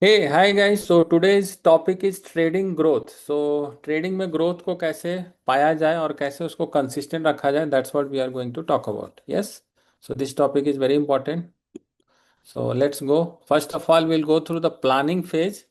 Hey, hi guys. So today's topic is trading growth. So trading में growth को कैसे पाया जाए और कैसे उसको कंसिस्टेंट रखा जाए, that's what we are going to talk about. Yes. So this topic is very important. So let's go. First of all will go through the planning phase.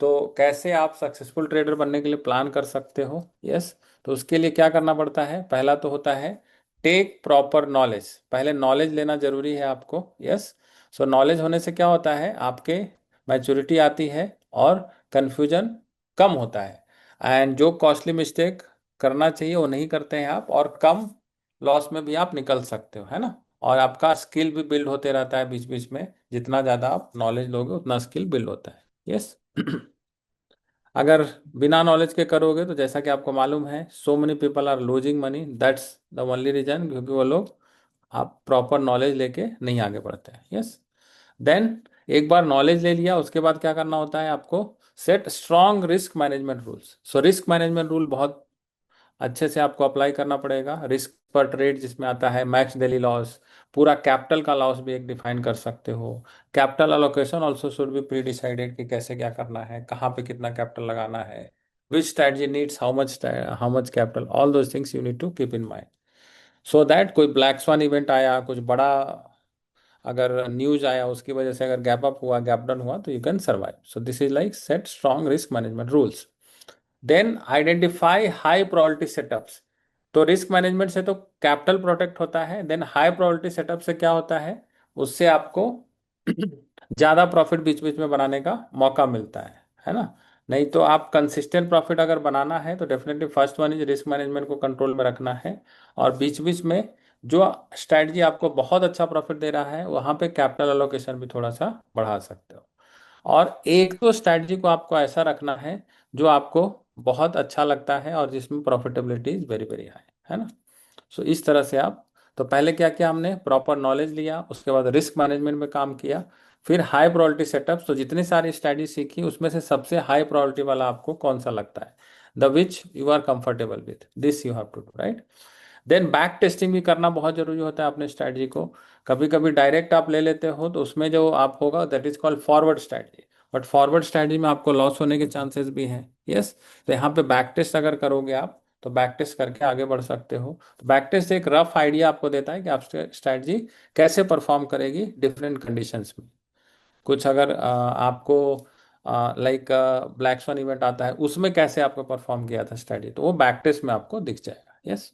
तो कैसे आप सक्सेसफुल ट्रेडर बनने के लिए प्लान कर सकते हो. यस. तो उसके लिए क्या करना पड़ता है, पहला तो होता है टेक प्रॉपर नॉलेज. पहले नॉलेज लेना जरूरी है आपको. यस. सो नॉलेज होने से क्या होता है, आपके मैच्योरिटी आती है और कंफ्यूजन कम होता है. एंड जो कॉस्टली मिस्टेक करना चाहिए वो नहीं करते हैं आप, और कम लॉस में भी आप निकल सकते हो, है ना. और आपका स्किल भी बिल्ड होते रहता है बीच बीच में. जितना ज़्यादा आप नॉलेज लोगे उतना स्किल बिल्ड होता है. यस. अगर बिना नॉलेज के करोगे तो जैसा कि आपको मालूम है, so many people are losing money. That's the only reason, क्योंकि वो लोग आप प्रॉपर नॉलेज लेके नहीं आगे बढ़ते हैं. यस. देन एक बार नॉलेज ले लिया, उसके बाद क्या करना होता है आपको, set strong risk management rules. So risk management rule बहुत अच्छे से आपको अप्लाई करना पड़ेगा. रिस्क पर ट्रेड जिसमें आता है मैक्स डेली लॉस, पूरा कैपिटल का लॉस भी एक डिफाइन कर सकते हो. Capital allocation also should be pre decided कि कैसे क्या करना है, कहाँ पे कितना कैपिटल लगाना है, which strategy needs how much capital. All those things you need to keep in mind. So that कोई ब्लैक स्वान इवेंट आया, कुछ बड़ा अगर न्यूज आया, उसकी वजह से अगर गैप अप हुआ, गैप डाउन हुआ, तो you can survive. So this is like set strong risk management rules. Then identify high priority setups. तो रिस्क मैनेजमेंट से तो कैपिटल प्रोटेक्ट होता है. देन हाई प्रायोरिटी सेटअप से क्या होता है, उससे आपको ज़्यादा प्रॉफिट बीच बीच में बनाने का मौका मिलता है ना. नहीं तो आप कंसिस्टेंट प्रॉफिट अगर बनाना है तो definitely first one is risk management को कंट्रोल में रखना है. और बीच बीच में जो स्ट्रैटेजी आपको बहुत अच्छा प्रॉफिट दे रहा है, वहाँ पे कैपिटल एलोकेशन भी थोड़ा सा बढ़ा सकते हो. और एक तो स्ट्रैटेजी को आपको ऐसा रखना है जो आपको बहुत अच्छा लगता है और जिसमें profitability is very very high, है ना. सो इस तरह से आप, तो पहले क्या किया हमने, प्रॉपर नॉलेज लिया, उसके बाद रिस्क मैनेजमेंट में काम किया, फिर हाई प्रायोरिटी सेटअप. तो जितनी सारी स्ट्रैटेजी सीखी उसमें से सबसे हाई प्रायोरिटी वाला आपको कौन सा लगता है, the which you are comfortable with, this you have to do, right. Then back testing भी करना बहुत जरूरी होता है अपने स्ट्रैटेजी को. कभी कभी डायरेक्ट आप ले लेते हो तो उसमें जो आप होगा that is called forward strategy. But forward strategy में आपको लॉस होने के चांसेस भी हैं. यस. तो यहाँ पे बैक टेस्ट अगर करोगे आप, तो बैक टेस्ट करके आगे बढ़ सकते हो. तो बैक टेस्ट एक रफ आइडिया आपको देता है कि आप स्ट्रैटेजी कैसे परफॉर्म करेगी डिफरेंट कंडीशंस में. कुछ अगर आपको लाइक ब्लैक स्वन इवेंट आता है, उसमें कैसे आपको परफॉर्म किया था स्ट्रैटेजी, तो वो बैक टेस्ट में आपको दिख जाएगा. Yes.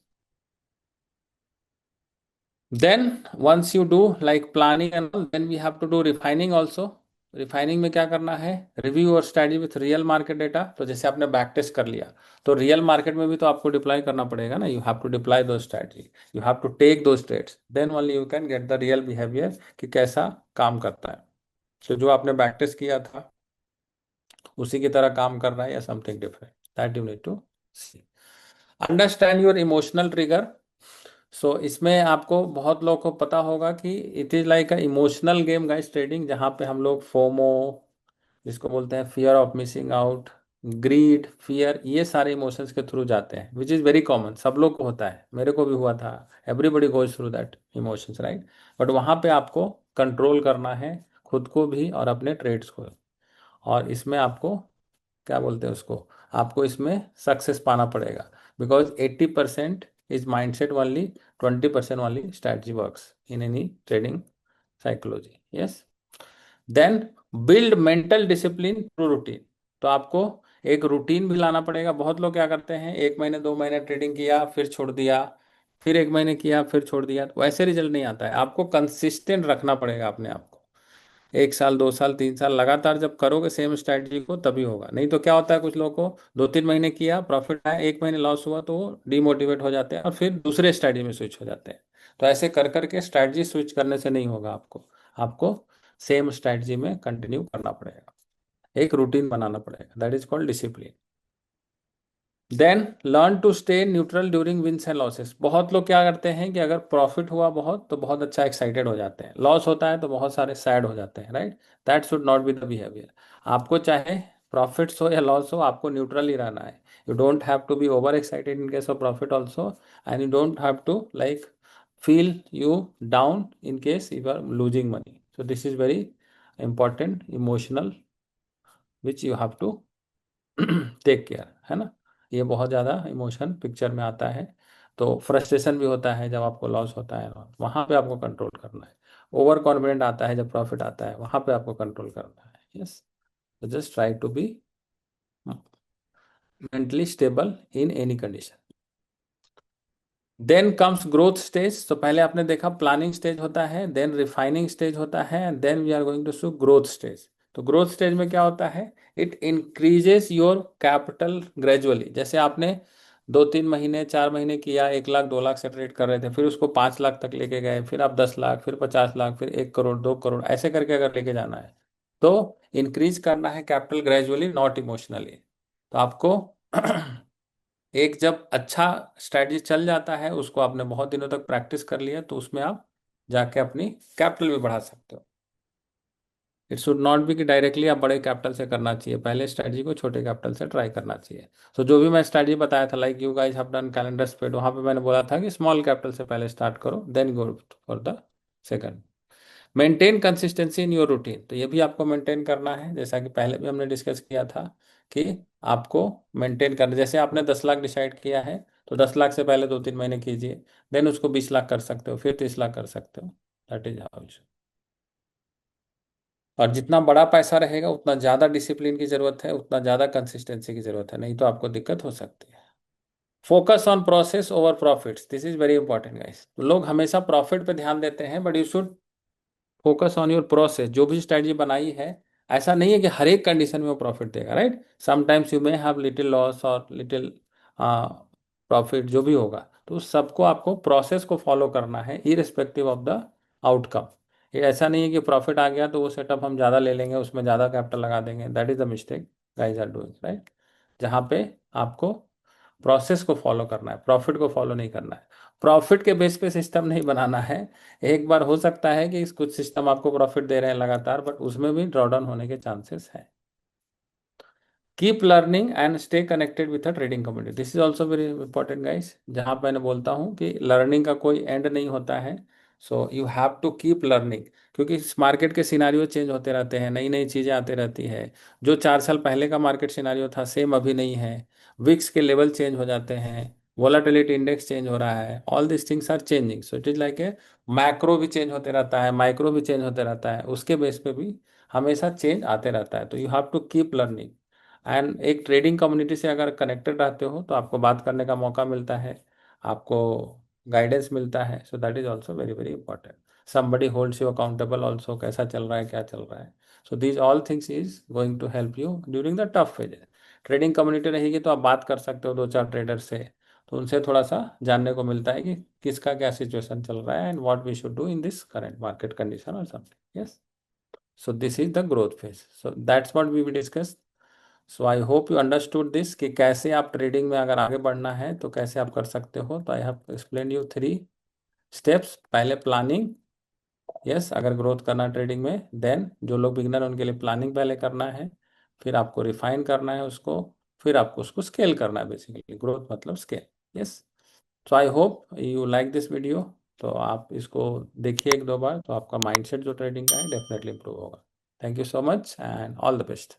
Then once you do like planning and all, then we have to do refining also. Refining में क्या करना है, रिव्यू और study with real market data. तो जैसे आपने बैक टेस्ट कर लिया, तो रियल मार्केट में भी तो आपको डिप्लॉय करना पड़ेगा ना. यू हैव टू डिप्लॉय दो strategy, you have to take दो trades, then only you can get the real behaviour कि कैसा काम करता है. तो जो आपने बैक टेस्ट किया था उसी की तरह काम कर रहा है या something different, that you need to see. Understand your emotional trigger. So इसमें आपको, बहुत लोगों को पता होगा कि it is like a emotional game guys trading, जहाँ पे हम लोग फोमो जिसको बोलते हैं, fear of missing out, greed, fear, ये सारे इमोशंस के थ्रू जाते हैं, विच इज़ वेरी कॉमन, सब लोग को होता है, मेरे को भी हुआ था. Everybody goes through that emotions, right. But वहाँ पे आपको कंट्रोल करना है खुद को भी और अपने ट्रेड्स को. और इसमें आपको क्या बोलते हैं उसको, आपको इसमें सक्सेस पाना पड़ेगा. Because 80% is mindset only, 20% only strategy works in any trading psychology. Yes. Then build mental discipline through routine. तो आपको एक रूटीन भी लाना पड़ेगा. बहुत लोग क्या करते हैं, एक महीने 2 महीने ट्रेडिंग किया फिर छोड़ दिया, फिर एक महीने किया फिर छोड़ दिया, तो वैसे रिजल्ट नहीं आता है. आपको कंसिस्टेंट रखना पड़ेगा अपने आप को. 1 साल 2 साल 3 साल लगातार जब करोगे सेम स्ट्रैटेजी को, तभी होगा. नहीं तो क्या होता है, कुछ लोगों को 2 3 महीने किया, प्रॉफिट आया, 1 महीने लॉस हुआ, तो वो डिमोटिवेट हो जाते हैं और फिर दूसरे स्ट्रैटेजी में स्विच हो जाते हैं. तो ऐसे कर करके स्ट्रैटेजी स्विच करने से नहीं होगा. आपको आपको सेम स्ट्रैटेजी में कंटिन्यू करना पड़ेगा. एक रूटीन बनाना पड़ेगा, that is called discipline. Then learn to stay neutral during wins and losses. बहुत लोग क्या करते हैं कि अगर प्रॉफिट हुआ बहुत तो बहुत अच्छा एक्साइटेड हो जाते हैं, लॉस होता है तो बहुत सारे सैड हो जाते हैं, right. That should not be the behaviour. आपको चाहे प्रॉफिट्स हो या लॉस हो, आपको न्यूट्रल ही रहना है. You don't have to be over excited in case of profit also, and you don't have to like feel you down in case you are losing money. So this is very important emotional which you have to take care, है ना। ये बहुत ज़्यादा emotion picture में आता है। तो frustration भी होता है जब आपको लॉस होता है, वहाँ पे आपको कंट्रोल करना है। ओवर कॉन्फिडेंट आता है जब प्रॉफिट आता है, वहाँ पे आपको कंट्रोल करना है। Yes, just try to be mentally stable in any condition. Then comes growth stage. तो पहले आपने देखा प्लानिंग स्टेज होता है, देन रिफाइनिंग स्टेज होता है, and then we are going to show growth stage. तो ग्रोथ स्टेज में क्या होता है, it increases your capital gradually. जैसे आपने 2-3 महीने 4 महीने किया, 1 लाख 2 लाख से ट्रेड कर रहे थे, फिर उसको 5 लाख तक लेके गए, फिर आप 10 लाख, फिर 50 लाख, फिर 1 करोड़ 2 करोड़, ऐसे करके अगर लेके जाना है तो इंक्रीज करना है कैपिटल ग्रेजुअली, नॉट इमोशनली। तो आपको एक जब अच्छा स्ट्रैटेजी चल जाता है, उसको आपने बहुत दिनों तक प्रैक्टिस कर लिया, तो उसमें आप जाके अपनी कैपिटल भी बढ़ा सकते हो। इट शुड नॉट बी कि डायरेक्टली आप बड़े कैपिटल से करना चाहिए, पहले स्ट्रैटेजी को छोटे कैपिटल से ट्राई करना चाहिए। तो जो भी मैं स्ट्रैटेजी बताया था, like you guys have done calendar spread, वहां पे मैंने बोला था कि स्मॉल कैपिटल से पहले स्टार्ट करो, then go for the second. Maintain consistency in your routine. तो ये भी आपको मेंटेन करना है, जैसा कि पहले भी हमने डिस्कस किया था कि आपको मेंटेन करना। जैसे आपने 10 लाख डिसाइड किया है, तो 10 लाख से पहले 2-3 महीने कीजिए, देन उसको 20 लाख कर सकते हो, फिर 30 लाख कर सकते हो। That is how. और जितना बड़ा पैसा रहेगा उतना ज़्यादा डिसिप्लिन की ज़रूरत है, उतना ज़्यादा कंसिस्टेंसी की ज़रूरत है, नहीं तो आपको दिक्कत हो सकती है। Focus on process over profits, this is very important guys. लोग हमेशा प्रॉफिट पे ध्यान देते हैं, but you should focus on your process. जो भी स्ट्रेटजी बनाई है, ऐसा नहीं है कि हर एक कंडीशन में वो प्रॉफिट देगा, right. Sometimes you may have little loss और लिटिल प्रॉफिट, जो भी होगा, तो उस सबको आपको प्रोसेस को फॉलो करना है, इरिस्पेक्टिव ऑफ द आउटकम। ये ऐसा नहीं है कि प्रॉफिट आ गया तो वो सेटअप हम ज़्यादा ले लेंगे, उसमें ज़्यादा कैपिटल लगा देंगे, that is the mistake guys are doing, right. जहाँ पे आपको प्रोसेस को फॉलो करना है, प्रॉफिट को फॉलो नहीं करना है। प्रॉफिट के बेस पे सिस्टम नहीं बनाना है। एक बार हो सकता है कि कुछ सिस्टम आपको प्रॉफिट दे रहे हैं लगातार, बट उसमें भी ड्रॉडाउन होने के चांसेस हैं। Keep learning and stay connected with a trading community, this is also very important guys. जहां मैंने बोलता हूं कि लर्निंग का कोई एंड नहीं होता है, so you have to keep learning. क्योंकि इस मार्केट के सिनारियो चेंज होते रहते हैं, नई नई चीज़ें आती रहती है। जो 4 साल पहले का मार्केट सिनारियो था, सेम अभी नहीं है। विक्स के लेवल चेंज हो जाते हैं, वोलाटिलिटी इंडेक्स चेंज हो रहा है, all this things are changing. So it is like a macro भी चेंज होते रहता है, माइक्रो भी चेंज होते रहता है, उसके बेस पे भी हमेशा चेंज आते रहता है। तो you have to keep learning. And एक ट्रेडिंग कम्युनिटी से अगर कनेक्टेड रहते हो तो आपको बात करने का मौका मिलता है, आपको गाइडेंस मिलता है। So that is also very very important. Somebody holds you accountable also, कैसा चल रहा है, क्या चल रहा है। So these all things is going to help you during the tough phase. Trading community रहेगी तो आप बात कर सकते हो 2-4 ट्रेडर से, तो उनसे थोड़ा सा जानने को मिलता है कि किसका क्या सिचुएशन चल रहा है, and what we should do in this current market condition और something. Yes, so this is the growth phase, so that's what we discuss. So I hope you understood this कि कैसे आप ट्रेडिंग में अगर आगे बढ़ना है तो कैसे आप कर सकते हो। तो I have explain you 3 steps. पहले प्लानिंग, यस, अगर ग्रोथ करना है ट्रेडिंग में, देन जो लोग बिगनर उनके लिए प्लानिंग पहले करना है, फिर आपको रिफाइन करना है उसको, फिर आपको उसको स्केल करना है। बेसिकली ग्रोथ मतलब scale. Yes, so I hope you like this video. तो आप इसको देखिए 1-2 बार, तो आपका माइंडसेट जो ट्रेडिंग का है डेफिनेटली इंप्रूव होगा। Thank you so much and all the best.